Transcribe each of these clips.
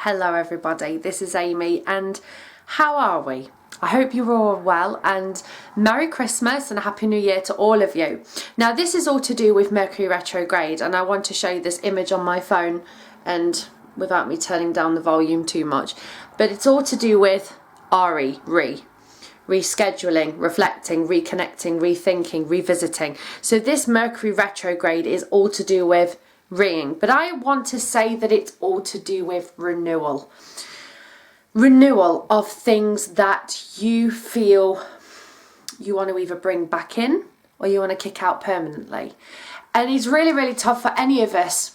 Hello everybody, this is Amy and how are we? I hope you're all well and Merry Christmas and a Happy New Year to all of you. Now this is all to do with Mercury Retrograde and I want to show you this image on my phone and without me turning down the volume too much. But it's all to do with rescheduling, reflecting, reconnecting, rethinking, revisiting. So this Mercury Retrograde is all to do with but I want to say that it's all to do with renewal of things that you feel you want to either bring back in or you want to kick out permanently. And it's really tough for any of us,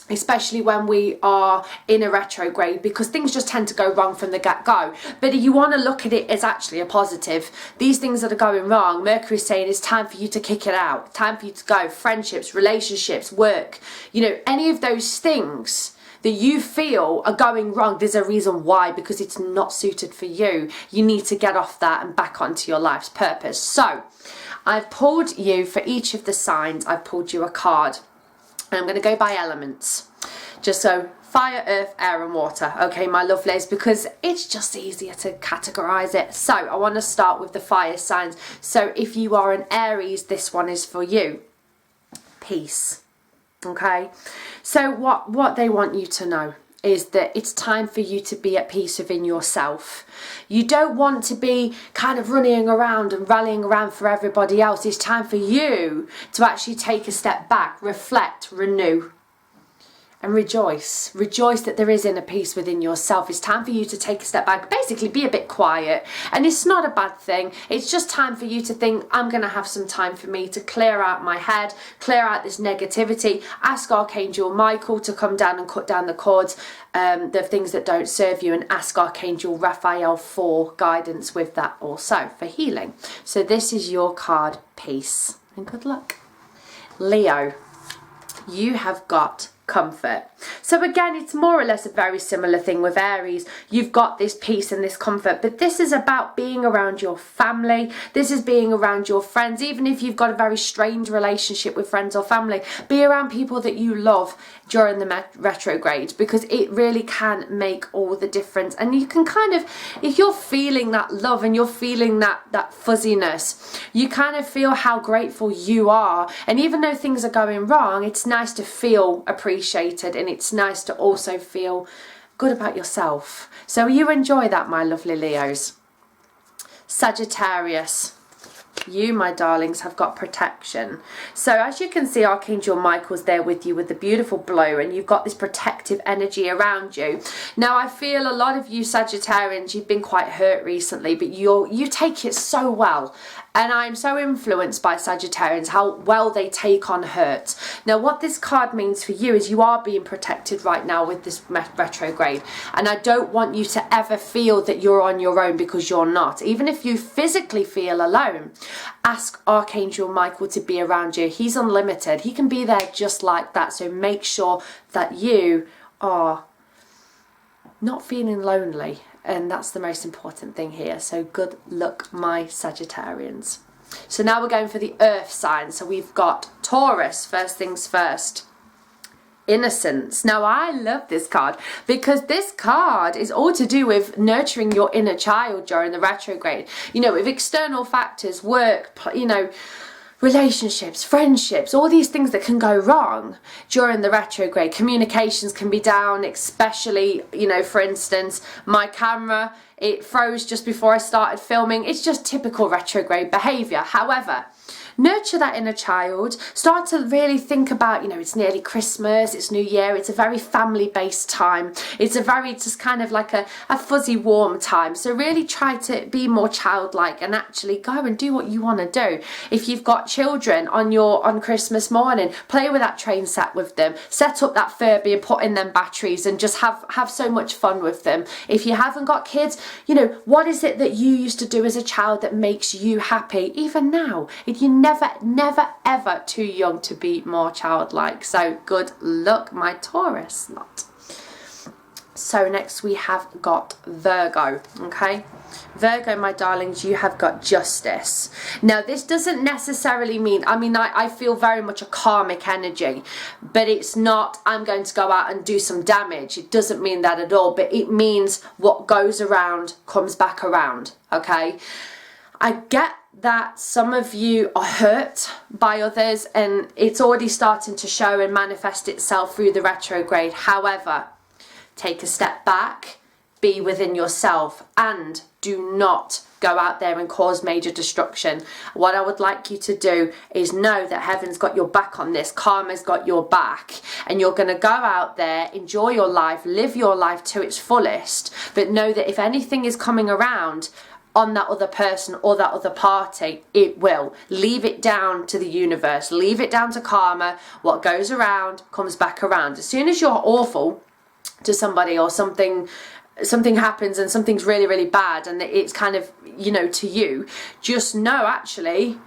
especially when we are in a retrograde, because things just tend to go wrong from the get-go. But you want to look at it as actually a positive. These things that are going wrong, Mercury is saying it's time for you to kick it out, time for you to go. Friendships, relationships, work, you know, any of those things that you feel are going wrong, there's a reason why, because it's not suited for you. You need to get off that and back onto your life's purpose. So I've pulled you, for each of the signs, I've pulled you a card. I'm going to go by elements, just so fire, earth, air and water, okay my lovelies, because it's just easier to categorize it. So I want to start with the fire signs. So if you are an Aries, this one is for you. Peace. Okay, so what they want you to know is that it's time for you to be at peace within yourself. You don't want to be kind of running around and rallying around for everybody else. It's time for you to actually take a step back, reflect, renew, and rejoice. Rejoice that there is inner peace within yourself. It's time for you to take a step back, basically be a bit quiet. And it's not a bad thing. It's just time for you to think, I'm going to have some time for me to clear out my head, clear out this negativity, ask Archangel Michael to come down and cut down the cords, the things that don't serve you, and ask Archangel Raphael for guidance with that also, for healing. So this is your card, peace, and good luck. Leo, you have got comfort. So again, it's more or less a very similar thing with Aries. You've got this peace and this comfort, but this is about being around your family. This is being around your friends. Even if you've got a very strained relationship with friends or family, be around people that you love during the retrograde, because it really can make all the difference. And you can kind of, if you're feeling that love and you're feeling that fuzziness, you kind of feel how grateful you are. And even though things are going wrong, it's nice to feel appreciated, and it's nice to also feel good about yourself. So you enjoy that, my lovely Leos. Sagittarius, you, my darlings, have got protection. So as you can see, Archangel Michael's there with you with the beautiful blue, and you've got this protective energy around you. Now I feel a lot of you Sagittarians, you've been quite hurt recently, but you take it so well. And I'm so influenced by Sagittarians, how well they take on hurt. Now what this card means for you is you are being protected right now with this retrograde. And I don't want you to ever feel that you're on your own, because you're not. Even if you physically feel alone, ask Archangel Michael to be around you. He's unlimited. He can be there just like that. So make sure that you are not feeling lonely. And that's the most important thing here. So good luck, my Sagittarians. So now we're going for the earth sign. So we've got Taurus, first things first. Innocence. Now I love this card, because this card is all to do with nurturing your inner child during the retrograde. You know, with external factors, work, you know, relationships, friendships, all these things that can go wrong during the retrograde. Communications can be down, especially, you know, for instance, my camera, it froze just before I started filming. It's just typical retrograde behavior. However, nurture that inner child. Start to really think about, you know, it's nearly Christmas, it's New Year, it's a very family-based time. It's a very, just kind of like a fuzzy, warm time. So really try to be more childlike and actually go and do what you want to do. If you've got children on Christmas morning, play with that train set with them. Set up that Furby and put in them batteries and just have so much fun with them. If you haven't got kids, you know, what is it that you used to do as a child that makes you happy? Even now, if you never ever too young to be more childlike. So good luck, my Taurus lot. So next we have got Virgo. Okay, Virgo, my darlings, you have got justice. Now, this doesn't necessarily mean, I feel very much a karmic energy, but it's not, I'm going to go out and do some damage. It doesn't mean that at all, but it means what goes around comes back around, okay? I get that some of you are hurt by others, and it's already starting to show and manifest itself through the retrograde. However, take a step back, be within yourself, and do not go out there and cause major destruction. What I would like you to do is know that heaven's got your back on this, karma's got your back, and you're going to go out there, enjoy your life, live your life to its fullest, but know that if anything is coming around on that other person or that other party, it will. Leave it down to the universe, leave it down to karma. What goes around comes back around. As soon as you're awful to somebody, or something happens and something's really, really bad, and it's kind of, you know, to you, just know actually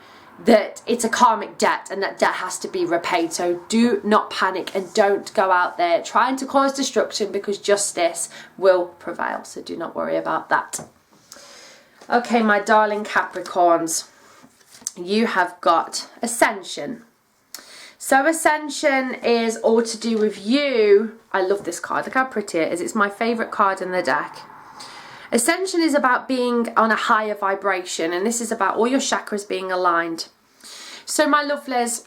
that it's a karmic debt, and that debt has to be repaid. So do not panic, and don't go out there trying to cause destruction, because justice will prevail. So do not worry about that. Okay, my darling Capricorns, you have got Ascension. So Ascension is all to do with you. I love this card. Look how pretty it is. It's my favourite card in the deck. Ascension is about being on a higher vibration, and this is about all your chakras being aligned. So my lovelies,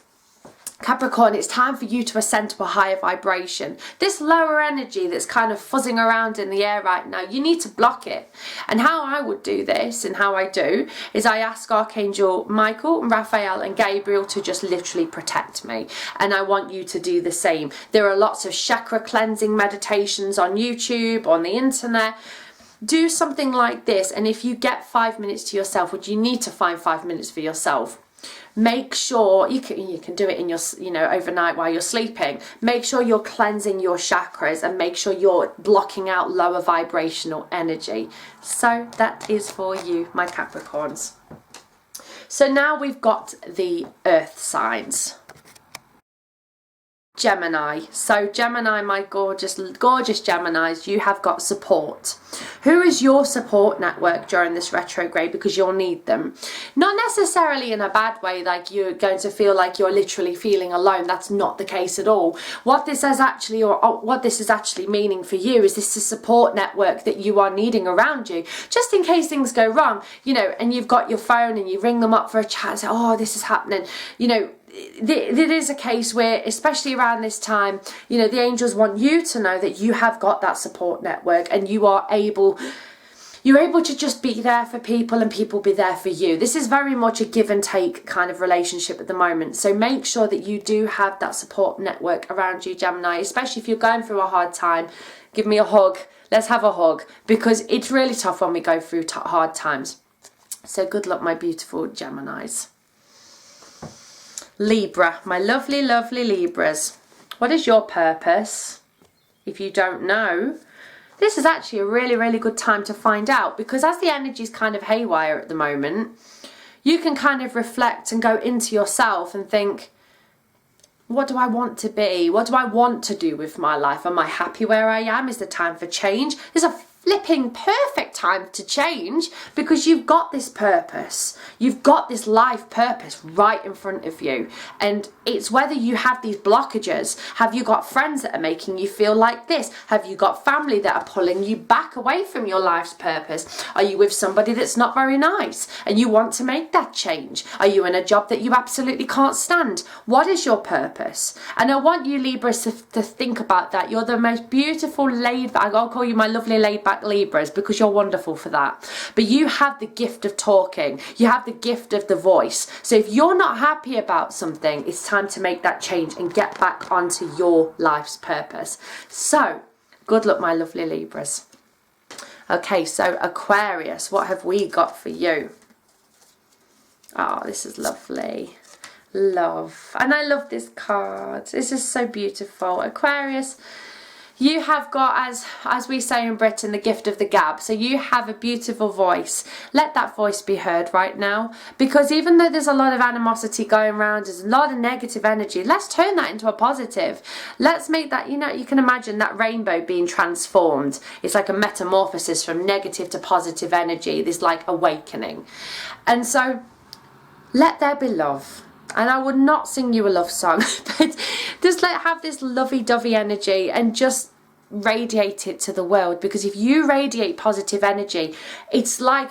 Capricorn, it's time for you to ascend to a higher vibration. This lower energy that's kind of fuzzing around in the air right now, you need to block it. And how I would do this, and how I do, is I ask Archangel Michael, Raphael and Gabriel to just literally protect me. And I want you to do the same. There are lots of chakra cleansing meditations on YouTube, on the internet. Do something like this, and if you get 5 minutes to yourself, which you need to find 5 minutes for yourself, make sure you can do it in your, you know, overnight while you're sleeping. Make sure you're cleansing your chakras, and make sure you're blocking out lower vibrational energy. So that is for you, my Capricorns. So now we've got the earth signs. Gemini. So Gemini, my gorgeous Geminis, you have got support. Who is your support network during this retrograde? Because you'll need them. Not necessarily in a bad way, like you're going to feel like you're literally feeling alone. That's not the case at all. What this is actually, what this is actually meaning for you, is this a support network that you are needing around you, just in case things go wrong, you know, and you've got your phone and you ring them up for a chat and say, oh, this is happening, you know. It is a case where, especially around this time, you know, the angels want you to know that you have got that support network, and you're able to just be there for people, and people be there for you. This is very much a give and take kind of relationship at the moment. So make sure that you do have that support network around you, Gemini, especially if you're going through a hard time. Give me a hug. Let's have a hug, because it's really tough when we go through hard times. So good luck, my beautiful Geminis. Libra, my lovely, lovely Libras. What is your purpose? If you don't know, this is actually a really, really good time to find out, because as the energy is kind of haywire at the moment, you can kind of reflect and go into yourself and think, what do I want to be? What do I want to do with my life? Am I happy where I am? Is the time for change? There's a flipping perfect time to change, because you've got this purpose, you've got this life purpose right in front of you, and it's whether you have these blockages. Have you got friends that are making you feel like this? Have you got family that are pulling you back away from your life's purpose? Are you with somebody that's not very nice and you want to make that change? Are you in a job that you absolutely can't stand? What is your purpose? And I want you Libras to think about that. You're the most beautiful laid back, I'll call you my lovely laid back Libras, because you're wonderful for that. But you have the gift of talking, you have the gift of the voice. So if you're not happy about something, it's time to make that change and get back onto your life's purpose. So good luck, my lovely Libras. Okay, so Aquarius, what have we got for you? Oh, this is lovely. Love. And I love this card. This is so beautiful. Aquarius, You have got, as we say in Britain, the gift of the gab. So you have a beautiful voice. Let that voice be heard right now. Because even though there's a lot of animosity going around, there's a lot of negative energy, let's turn that into a positive. Let's make that, you know, you can imagine that rainbow being transformed. It's like a metamorphosis from negative to positive energy, this like awakening. And so let there be love. And I would not sing you a love song, but just have this lovey-dovey energy and just radiate it to the world. Because if you radiate positive energy, it's like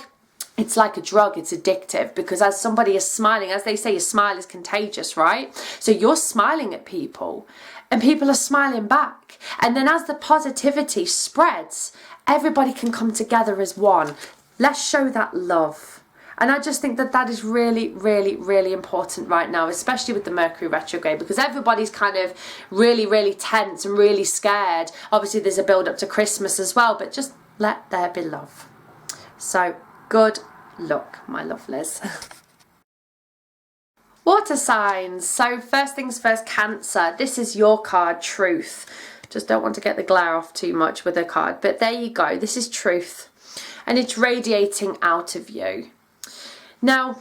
a drug, it's addictive. Because as somebody is smiling, as they say, a smile is contagious, right? So you're smiling at people and people are smiling back. And then as the positivity spreads, everybody can come together as one. Let's show that love. And I just think that that is really, really, really important right now, especially with the Mercury retrograde, because everybody's kind of really, really tense and really scared. Obviously, there's a build up to Christmas as well, but just let there be love. So, good luck, my lovelies. Water signs. So, first things first, Cancer. This is your card, Truth. Just don't want to get the glare off too much with the card, but there you go. This is Truth. And it's radiating out of you. Now,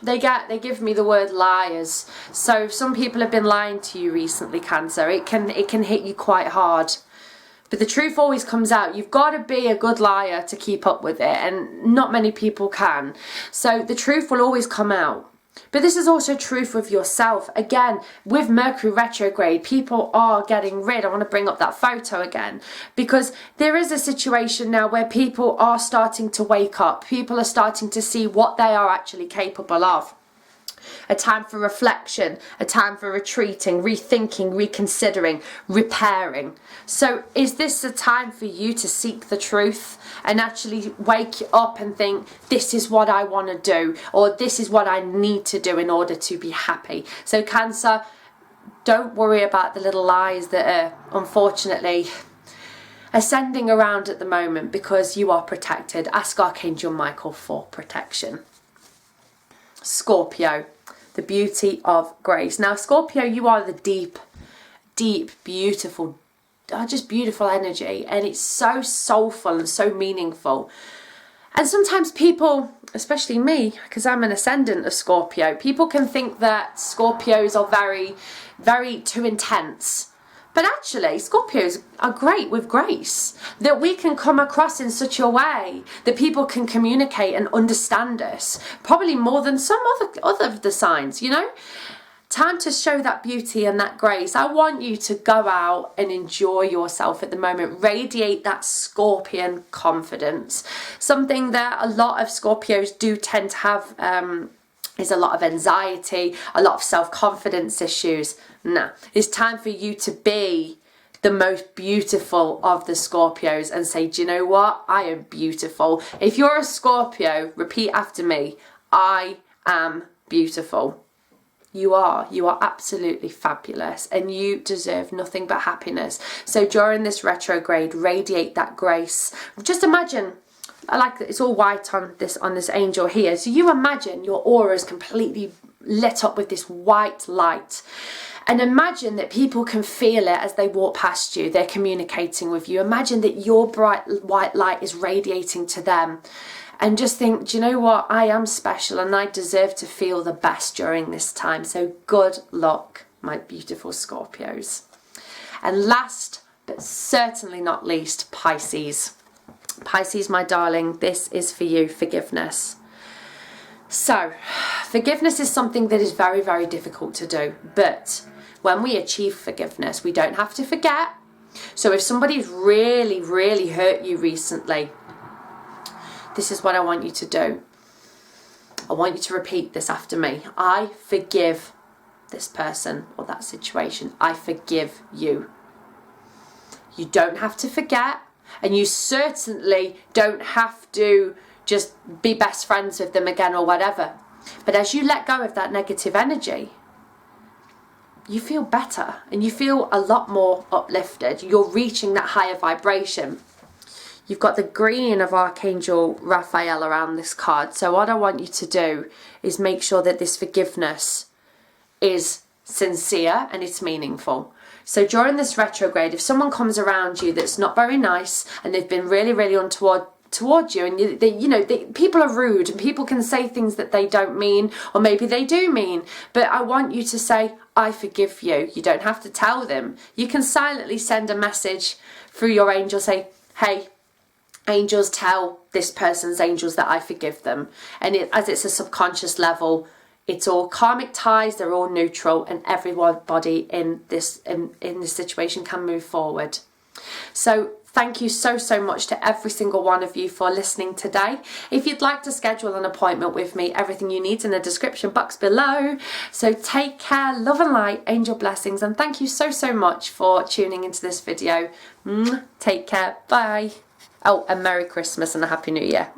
they give me the word liars. So some people have been lying to you recently, Cancer. It can hit you quite hard. But the truth always comes out. You've got to be a good liar to keep up with it, and not many people can. So the truth will always come out. But this is also truth with yourself. Again, with Mercury retrograde, people are getting rid. I want to bring up that photo again, because there is a situation now where people are starting to wake up. People are starting to see what they are actually capable of. A time for reflection, a time for retreating, rethinking, reconsidering, repairing. So is this a time for you to seek the truth and actually wake up and think, this is what I want to do, or this is what I need to do in order to be happy? So Cancer, don't worry about the little lies that are unfortunately ascending around at the moment, because you are protected. Ask Archangel Michael for protection. Scorpio, the beauty of grace. Now, Scorpio, you are the deep, beautiful, just beautiful energy, and it's so soulful and so meaningful. And sometimes people, especially me, because I'm an ascendant of Scorpio, people can think that Scorpios are very, very too intense. But actually, Scorpios are great with grace. That we can come across in such a way that people can communicate and understand us. Probably more than some other of the signs, you know? Time to show that beauty and that grace. I want you to go out and enjoy yourself at the moment. Radiate that Scorpion confidence. Something that a lot of Scorpios do tend to have is a lot of anxiety, a lot of self-confidence issues. Nah, it's time for you to be the most beautiful of the Scorpios and say, do you know what? I am beautiful. If you're a Scorpio, repeat after me. I am beautiful. You are absolutely fabulous, and you deserve nothing but happiness. So during this retrograde, radiate that grace. Just imagine, I like that it's all white on this angel here. So you imagine your aura is completely lit up with this white light. And imagine that people can feel it as they walk past you. They're communicating with you. Imagine that your bright white light is radiating to them. And just think, do you know what? I am special and I deserve to feel the best during this time. So good luck, my beautiful Scorpios. And last, but certainly not least, Pisces. Pisces, my darling, this is for you, forgiveness. So, forgiveness is something that is very, very difficult to do. But when we achieve forgiveness, we don't have to forget. So if somebody's really, really hurt you recently, this is what I want you to do. I want you to repeat this after me. I forgive this person or that situation. I forgive you. You don't have to forget. And you certainly don't have to just be best friends with them again or whatever. But as you let go of that negative energy, you feel better and you feel a lot more uplifted. You're reaching that higher vibration. You've got the green of Archangel Raphael around this card. So what I want you to do is make sure that this forgiveness is sincere and it's meaningful. So during this retrograde, if someone comes around you that's not very nice and they've been really, really untoward towards you, and people are rude and people can say things that they don't mean, or maybe they do mean, but I want you to say, I forgive you. You don't have to tell them. You can silently send a message through your angel, say, hey, angels, tell this person's angels that I forgive them. And as it's a subconscious level, it's all karmic ties, they're all neutral, and everybody in this situation can move forward. So thank you so much to every single one of you for listening today. If you'd like to schedule an appointment with me, everything you need is in the description box below. So take care, love and light, angel blessings, and thank you so much for tuning into this video. Take care, bye. Oh, and Merry Christmas and a Happy New Year.